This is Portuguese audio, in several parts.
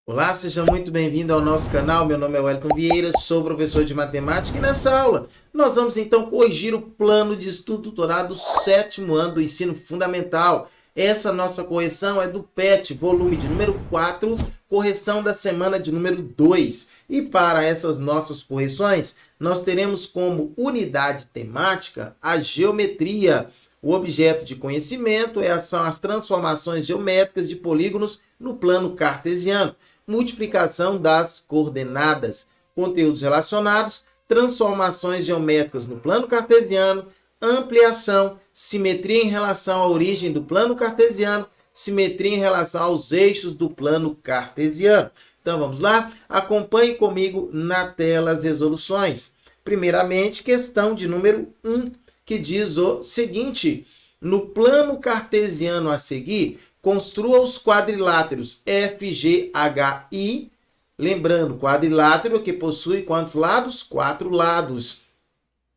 Olá, seja muito bem-vindo ao nosso canal. Meu nome é Wellington Vieira, sou professor de matemática e nessa aula nós vamos então corrigir o plano de estudo doutorado do 7º ano do ensino fundamental. Essa nossa correção é do PET, volume de número 4, correção da semana de número 2. E para essas nossas correções, nós teremos como unidade temática a geometria. O objeto de conhecimento são as transformações geométricas de polígonos no plano cartesiano, multiplicação das coordenadas, conteúdos relacionados, transformações geométricas no plano cartesiano, ampliação, simetria em relação à origem do plano cartesiano, simetria em relação aos eixos do plano cartesiano. Então vamos lá? Acompanhe comigo na tela as resoluções. Primeiramente, questão de número 1, que diz o seguinte: no plano cartesiano a seguir, construa os quadriláteros FGHI. Lembrando, quadrilátero que possui quantos lados? 4 lados.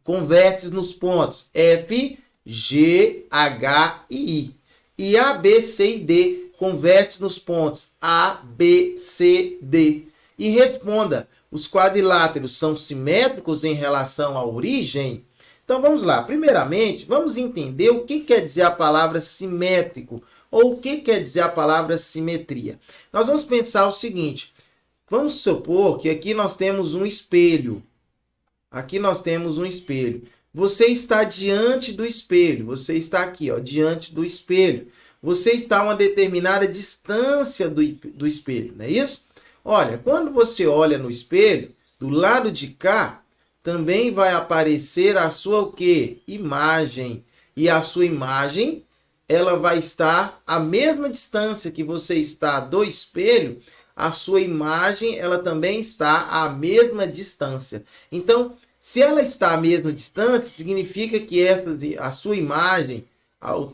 Com vértices nos pontos F, G, H e I. E A, B, C e D, com vértices nos pontos A, B, C, D. E responda, os quadriláteros são simétricos em relação à origem? Então vamos lá. Primeiramente, vamos entender o que quer dizer a palavra simétrico ou o que quer dizer a palavra simetria. Nós vamos pensar o seguinte: vamos supor que aqui nós temos um espelho. Aqui nós temos um espelho. Você está diante do espelho. Você está aqui, ó, diante do espelho. Você está a uma determinada distância do espelho, não é isso? Olha, quando você olha no espelho, do lado de cá, também vai aparecer a sua o quê? Imagem. E a sua imagem, ela vai estar à mesma distância que você está do espelho, a sua imagem, ela também está à mesma distância. Então, se ela está à mesma distância, significa que a sua imagem,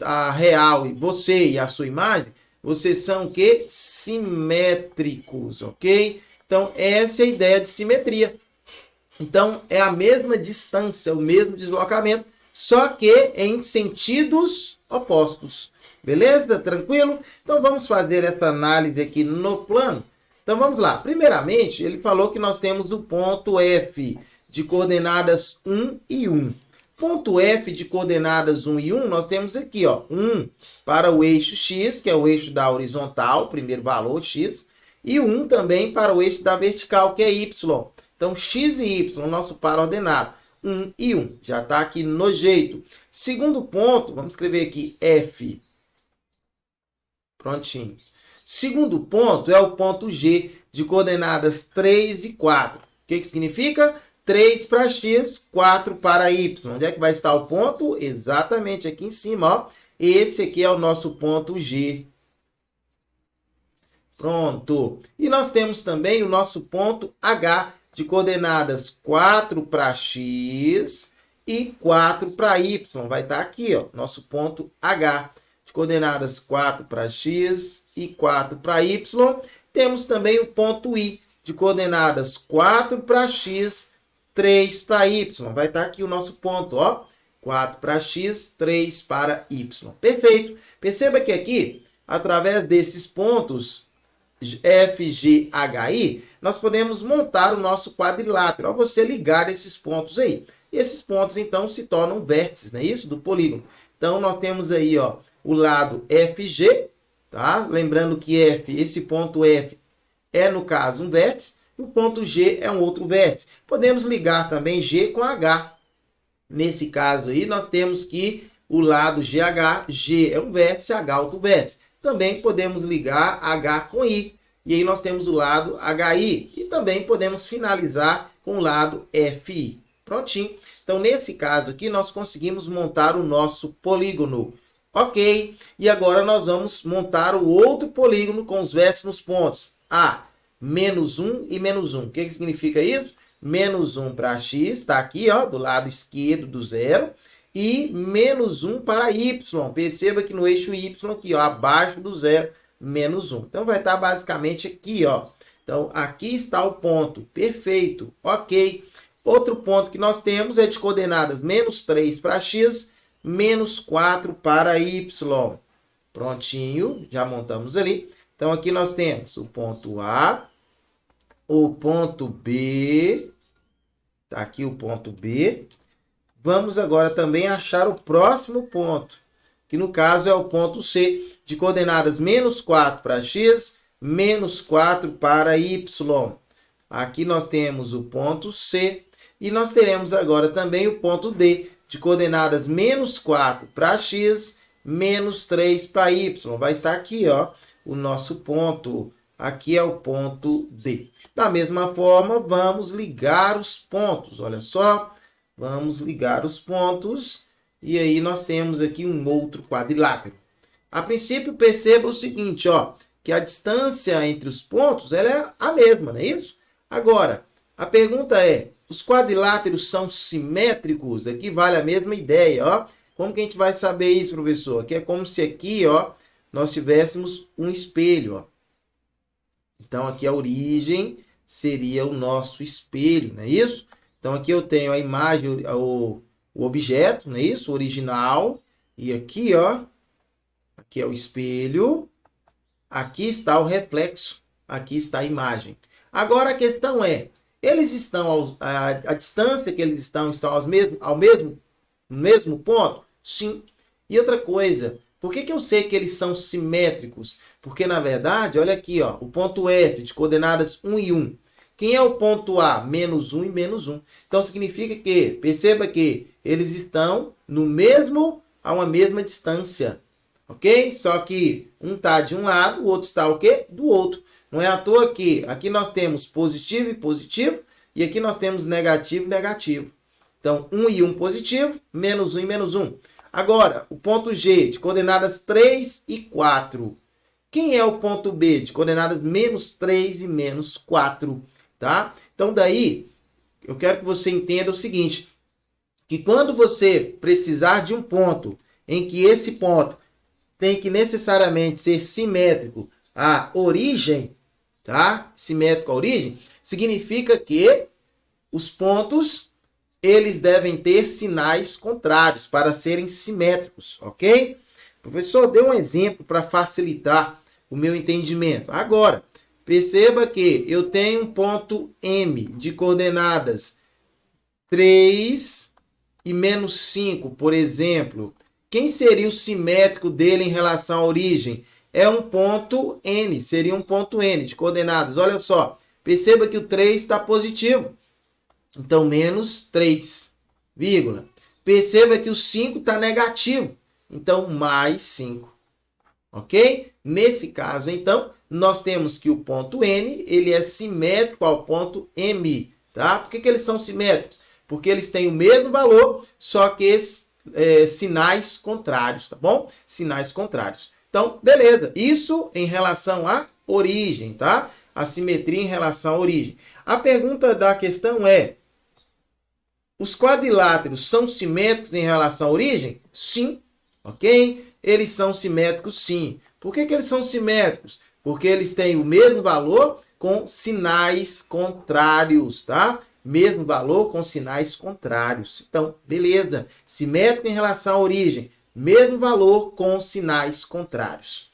a real, e você e a sua imagem, vocês são o quê? Simétricos, ok? Então, essa é a ideia de simetria. Então, é a mesma distância, o mesmo deslocamento, só que em sentidos opostos. Beleza? Tranquilo? Então, vamos fazer essa análise aqui no plano. Então, vamos lá. Primeiramente, ele falou que nós temos o ponto F de coordenadas 1 e 1. Ponto F de coordenadas 1 e 1, nós temos aqui, ó, 1 para o eixo X, que é o eixo da horizontal, primeiro valor X, e 1 também para o eixo da vertical, que é Y. Então, X e Y, nosso par ordenado, 1 e 1. Já está aqui no jeito. Segundo ponto, vamos escrever aqui F. Prontinho. Segundo ponto é o ponto G, de coordenadas 3 e 4. O que significa? 3 para X, 4 para Y. Onde é que vai estar o ponto? Exatamente aqui em cima, ó. Esse aqui é o nosso ponto G. Pronto. E nós temos também o nosso ponto H, de coordenadas 4 para X e 4 para Y. Vai estar aqui, ó, nosso ponto H, de coordenadas 4 para X e 4 para Y. Temos também o ponto I, de coordenadas 4 para X, 3 para Y. Vai estar aqui o nosso ponto, ó, 4 para X, 3 para Y. Perfeito. Perceba que aqui, através desses pontos F, G, H, I, nós podemos montar o nosso quadrilátero, ao você ligar esses pontos aí. E esses pontos, então, se tornam vértices, não é isso? Do polígono. Então, nós temos aí, ó, o lado FG, tá? Lembrando que F, esse ponto F, é, no caso, um vértice, e o ponto G é um outro vértice. Podemos ligar também G com H. Nesse caso aí, nós temos que o lado GH, G é um vértice, H outro vértice. Também podemos ligar H com I. E aí nós temos o lado HI. E também podemos finalizar com o lado FI. Prontinho. Então, nesse caso aqui, nós conseguimos montar o nosso polígono. Ok. E agora nós vamos montar o outro polígono com os vértices nos pontos A, menos 1 e menos 1. O que significa isso? Menos 1 para X, está aqui, ó, do lado esquerdo do zero. E menos 1 para Y. Perceba que no eixo Y, aqui, ó, abaixo do zero, menos 1. Então, vai estar basicamente aqui, ó. Então, aqui está o ponto. Perfeito. Ok. Outro ponto que nós temos é de coordenadas menos 3 para X, menos 4 para Y. Prontinho. Já montamos ali. Então, aqui nós temos o ponto A, o ponto B, tá aqui o ponto B. Vamos agora também achar o próximo ponto, que no caso é o ponto C, de coordenadas menos 4 para x, menos 4 para y. Aqui nós temos o ponto C e nós teremos agora também o ponto D, de coordenadas menos 4 para x, menos 3 para y. Vai estar aqui, ó, o nosso ponto. Aqui é o ponto D. Da mesma forma, vamos ligar os pontos. Olha só, vamos ligar os pontos e aí nós temos aqui um outro quadrilátero. A princípio, perceba o seguinte, ó, que a distância entre os pontos ela é a mesma, não é isso? Agora, a pergunta é, os quadriláteros são simétricos? Aqui vale a mesma ideia, ó. Como que a gente vai saber isso, professor? Aqui é como se aqui, ó, nós tivéssemos um espelho, ó. Então, aqui a origem seria o nosso espelho, não é isso? Então, aqui eu tenho a imagem, o objeto, não é isso? O original. E aqui, ó, aqui é o espelho. Aqui está o reflexo. Aqui está a imagem. Agora, a questão é, eles estão, a distância que eles estão no mesmo ponto? Sim. E outra coisa, por que eu sei que eles são simétricos? Porque, na verdade, olha aqui, ó, o ponto F de coordenadas 1 e 1. Quem é o ponto A? Menos 1 e menos 1. Então, significa que, perceba que eles estão a uma mesma distância. Ok? Só que um está de um lado, o outro está o quê? Do outro. Não é à toa que aqui nós temos positivo e positivo, e aqui nós temos negativo e negativo. Então, 1 e 1 positivo, menos 1 e menos 1. Agora, o ponto G de coordenadas 3 e 4. Quem é o ponto B de coordenadas menos 3 e menos 4? Tá? Então, daí, eu quero que você entenda o seguinte, que quando você precisar de um ponto em que esse ponto tem que necessariamente ser simétrico à origem, tá? Simétrico à origem, significa que os pontos eles devem ter sinais contrários para serem simétricos, ok? O professor deu um exemplo para facilitar o meu entendimento. Agora, perceba que eu tenho um ponto M de coordenadas 3 e menos 5, por exemplo. Quem seria o simétrico dele em relação à origem? É um ponto N, seria um ponto N de coordenadas. Olha só, perceba que o 3 está positivo. Então, menos 3, vírgula. Perceba que o 5 está negativo. Então, mais 5. Ok? Nesse caso, então, nós temos que o ponto N, ele é simétrico ao ponto M. Tá? Por que eles são simétricos? Porque eles têm o mesmo valor, só que sinais contrários, tá bom? Sinais contrários. Então, beleza. Isso em relação à origem, tá? A simetria em relação à origem. A pergunta da questão é, os quadriláteros são simétricos em relação à origem? Sim. Ok? Eles são simétricos, sim. Por que eles são simétricos? Porque eles têm o mesmo valor com sinais contrários, tá? Mesmo valor com sinais contrários. Então, beleza. Simétrico em relação à origem. Mesmo valor com sinais contrários.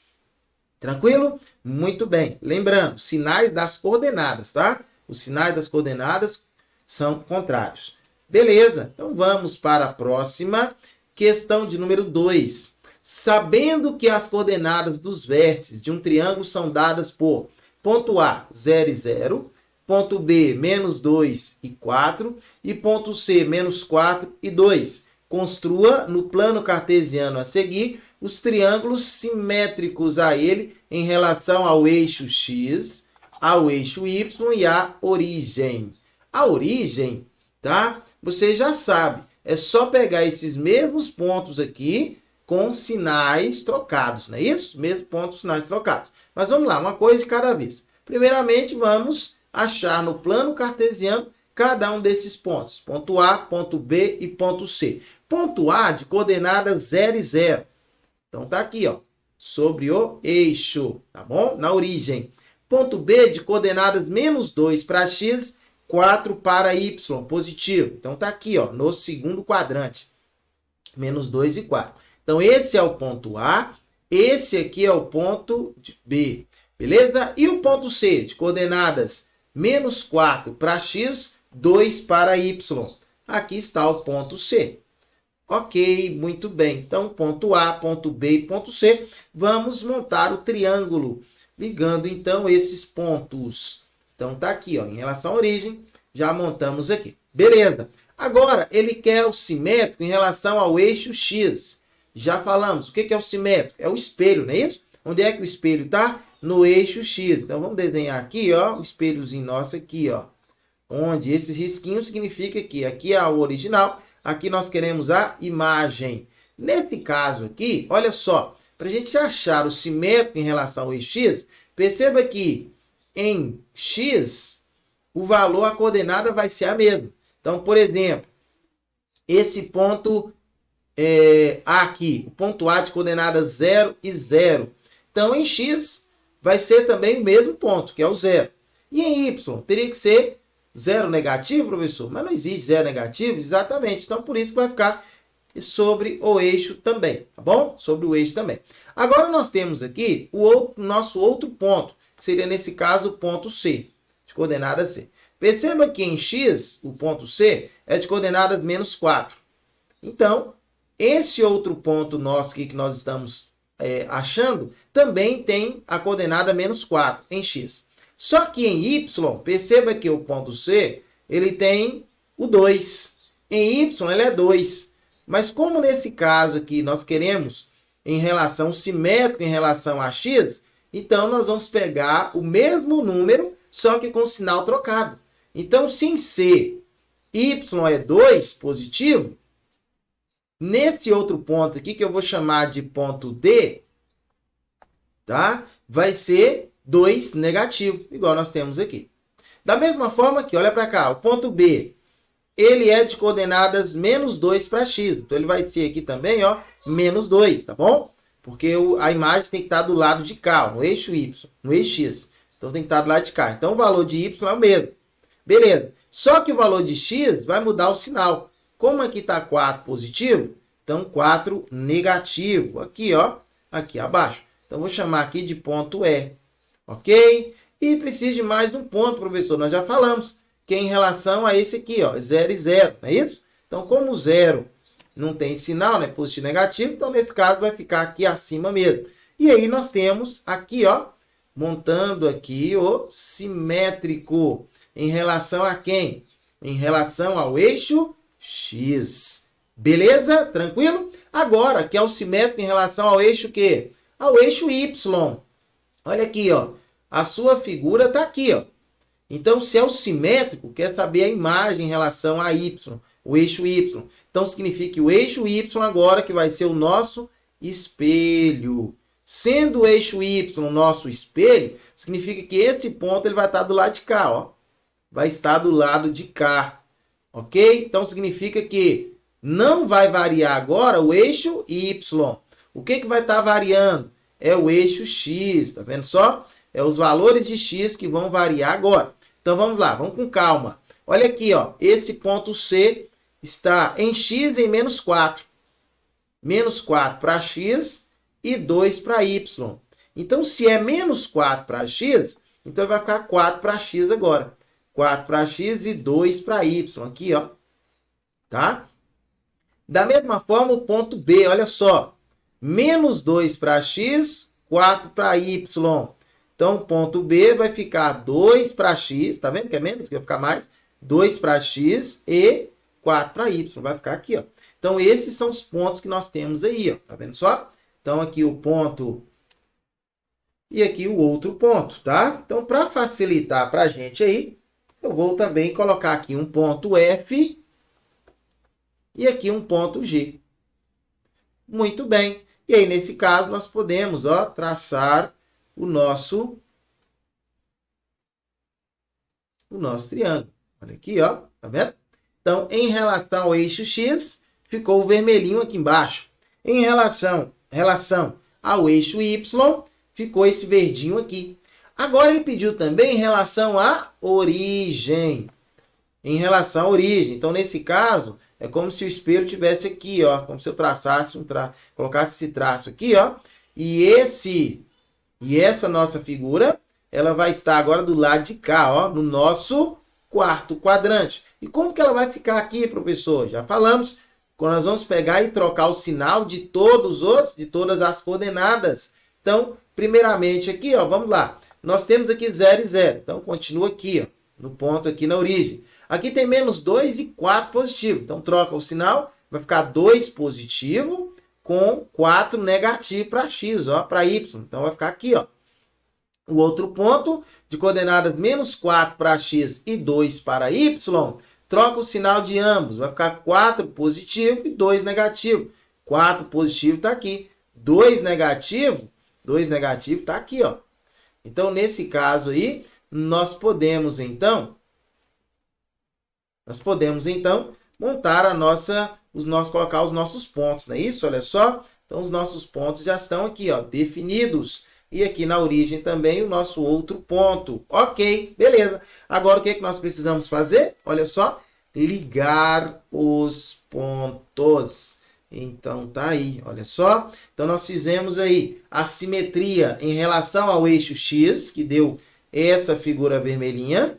Tranquilo? Muito bem. Lembrando, sinais das coordenadas, tá? Os sinais das coordenadas são contrários. Beleza. Então, vamos para a próxima questão de número 2. Sabendo que as coordenadas dos vértices de um triângulo são dadas por ponto A, 0 e 0, ponto B, menos 2 e 4, e ponto C, menos 4 e 2. Construa, no plano cartesiano a seguir, os triângulos simétricos a ele em relação ao eixo X, ao eixo Y e à origem. A origem, tá? Você já sabe, é só pegar esses mesmos pontos aqui com sinais trocados, não é isso? Mesmo ponto, sinais trocados. Mas vamos lá, uma coisa de cada vez. Primeiramente, vamos achar no plano cartesiano cada um desses pontos. Ponto A, ponto B e ponto C. Ponto A de coordenadas 0 e 0. Então, tá aqui, ó, sobre o eixo, tá bom? Na origem. Ponto B de coordenadas menos 2 para X, 4 para Y, positivo. Então, tá aqui, ó, no segundo quadrante. Menos 2 e 4. Então, esse é o ponto A. Esse aqui é o ponto B. Beleza? E o ponto C, de coordenadas menos 4 para x, 2 para y. Aqui está o ponto C. Ok, muito bem. Então, ponto A, ponto B e ponto C. Vamos montar o triângulo, ligando, então, esses pontos. Então, tá aqui, ó, em relação à origem, já montamos aqui. Beleza. Agora, ele quer o simétrico em relação ao eixo X. Já falamos. O que é o simétrico? É o espelho, não é isso? Onde é que o espelho está? No eixo X. Então, vamos desenhar aqui, ó, o espelhozinho nosso aqui, ó. Onde esses risquinhos significa que aqui é o original, aqui nós queremos a imagem. Nesse caso aqui, olha só, para a gente achar o simétrico em relação ao eixo X, perceba que em X, o valor, a coordenada vai ser a mesma. Então, por exemplo, esse ponto A aqui, o ponto A de coordenadas 0 e 0. Então, em X, vai ser também o mesmo ponto, que é o 0. E em Y, teria que ser 0 negativo, professor? Mas não existe 0 negativo? Exatamente. Então, por isso que vai ficar sobre o eixo também, tá bom? Sobre o eixo também. Agora, nós temos aqui o nosso outro ponto, que seria, nesse caso, o ponto C, de coordenadas C. Perceba que em X, o ponto C, é de coordenadas menos 4. Então, esse outro ponto nosso aqui que nós estamos achando, também tem a coordenada menos 4 em X. Só que em Y, perceba que o ponto C, ele tem o 2. Em Y, ele é 2. Mas como nesse caso aqui nós queremos em relação simétrico em relação a X, então nós vamos pegar o mesmo número, só que com sinal trocado. Então, se em C, Y é 2 positivo, nesse outro ponto aqui, que eu vou chamar de ponto D, tá? Vai ser 2 negativo, igual nós temos aqui. Da mesma forma que, olha para cá, o ponto B, ele é de coordenadas menos 2 para x. Então, ele vai ser aqui também, ó, menos 2, tá bom? Porque a imagem tem que estar do lado de cá, ó, no eixo y, no eixo x. Então, tem que estar do lado de cá. Então, o valor de y é o mesmo. Beleza. Só que o valor de x vai mudar o sinal. Como aqui está 4 positivo, então 4 negativo. Aqui, ó, aqui abaixo. Então, vou chamar aqui de ponto E. Ok? E precisa de mais um ponto, professor. Nós já falamos que é em relação a esse aqui, ó, 0 e 0, não é isso? Então, como o 0 não tem sinal, né, positivo e negativo, então nesse caso vai ficar aqui acima mesmo. E aí nós temos aqui, ó, montando aqui o simétrico em relação a quem? Em relação ao eixo X. Beleza? Tranquilo? Agora, que é o simétrico em relação ao eixo quê? Ao eixo Y. Olha aqui, ó. A sua figura está aqui, ó. Então, se é o simétrico, quer saber a imagem em relação a Y, o eixo Y. Então, significa que o eixo Y agora que vai ser o nosso espelho. Sendo o eixo Y o nosso espelho, significa que esse ponto ele vai estar do lado de cá, ó. Vai estar do lado de cá. Ok? Então, significa que não vai variar agora o eixo Y. O que vai estar variando? É o eixo X, tá vendo só? É os valores de X que vão variar agora. Então, vamos lá, vamos com calma. Olha aqui, ó, esse ponto C está em X em menos 4. Menos 4 para X e 2 para Y. Então, se é menos 4 para X, então vai ficar 4 para X agora. 4 para X e 2 para Y. Aqui, ó. Tá? Da mesma forma, o ponto B, olha só. Menos 2 para X, 4 para Y. Então, o ponto B vai ficar 2 para X, tá vendo que é menos, que vai ficar mais? 2 para X e 4 para Y, vai ficar aqui, ó. Então, esses são os pontos que nós temos aí, ó, tá vendo só? Então, aqui o ponto e aqui o outro ponto, tá? Então, para facilitar para a gente aí, eu vou também colocar aqui um ponto F e aqui um ponto G. Muito bem. E aí, nesse caso, nós podemos, ó, traçar o nosso triângulo. Olha aqui, ó, tá vendo? Então, em relação ao eixo X, ficou o vermelhinho aqui embaixo. Em relação ao eixo Y, ficou esse verdinho aqui. Agora, ele pediu também em relação à origem. Em relação à origem. Então, nesse caso, é como se o espelho tivesse aqui, ó. Como se eu traçasse colocasse esse traço aqui, ó. E E essa nossa figura, ela vai estar agora do lado de cá, ó, no nosso quarto quadrante. E como que ela vai ficar aqui, professor? Já falamos, quando nós vamos pegar e trocar o sinal de todas as coordenadas. Então, primeiramente aqui, ó, vamos lá. Nós temos aqui 0 e 0. Então, continua aqui, ó, no ponto aqui na origem. Aqui tem menos 2 e 4 positivo. Então, troca o sinal, vai ficar 2 positivo com 4 negativo para x, ó, para y. Então, vai ficar aqui, ó. O outro ponto de coordenadas menos 4 para x e 2 para y, troca o sinal de ambos. Vai ficar 4 positivo e 2 negativo. 4 positivo está aqui. 2 negativo está aqui, ó. Então, nesse caso aí, nós podemos, então, montar colocar os nossos pontos, não é isso? Olha só. Então, os nossos pontos já estão aqui, ó, definidos. E aqui na origem também o nosso outro ponto. Ok, beleza. Agora, o que é que nós precisamos fazer? Olha só, ligar os pontos. Então, tá aí, olha só. Então, nós fizemos aí a simetria em relação ao eixo X, que deu essa figura vermelhinha,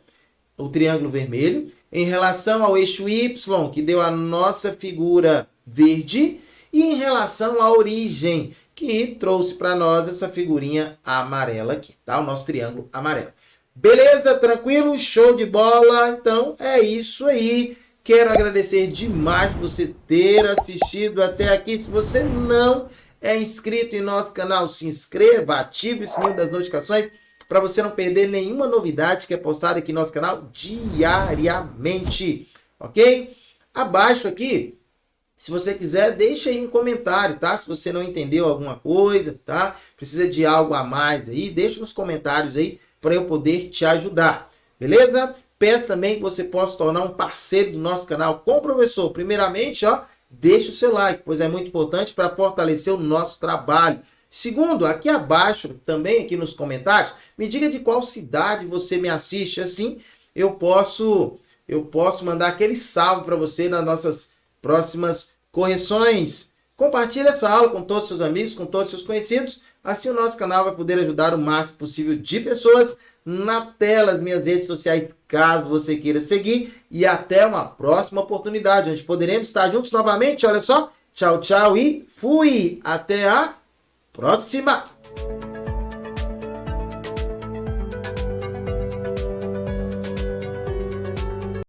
o triângulo vermelho. Em relação ao eixo Y, que deu a nossa figura verde. E em relação à origem, que trouxe para nós essa figurinha amarela aqui, tá? O nosso triângulo amarelo. Beleza? Tranquilo? Show de bola? Então, é isso aí. Quero agradecer demais por você ter assistido até aqui. Se você não é inscrito em nosso canal, se inscreva, ative o sininho das notificações para você não perder nenhuma novidade que é postada aqui no nosso canal diariamente, ok? Abaixo aqui, se você quiser, deixa aí um comentário, tá? Se você não entendeu alguma coisa, tá? Precisa de algo a mais aí, deixa nos comentários aí para eu poder te ajudar, beleza? Peço também que você possa tornar um parceiro do nosso canal com o professor. Primeiramente, ó, deixa o seu like, pois é muito importante para fortalecer o nosso trabalho. Segundo, aqui abaixo, também aqui nos comentários, me diga de qual cidade você me assiste, assim eu posso mandar aquele salve para você nas nossas próximas correções. Compartilhe essa aula com todos os seus amigos, com todos os seus conhecidos. Assim o nosso canal vai poder ajudar o máximo possível de pessoas. Na tela, as minhas redes sociais, caso você queira seguir. E até uma próxima oportunidade, onde poderemos estar juntos novamente. Olha só. Tchau, tchau e fui! Até a próxima!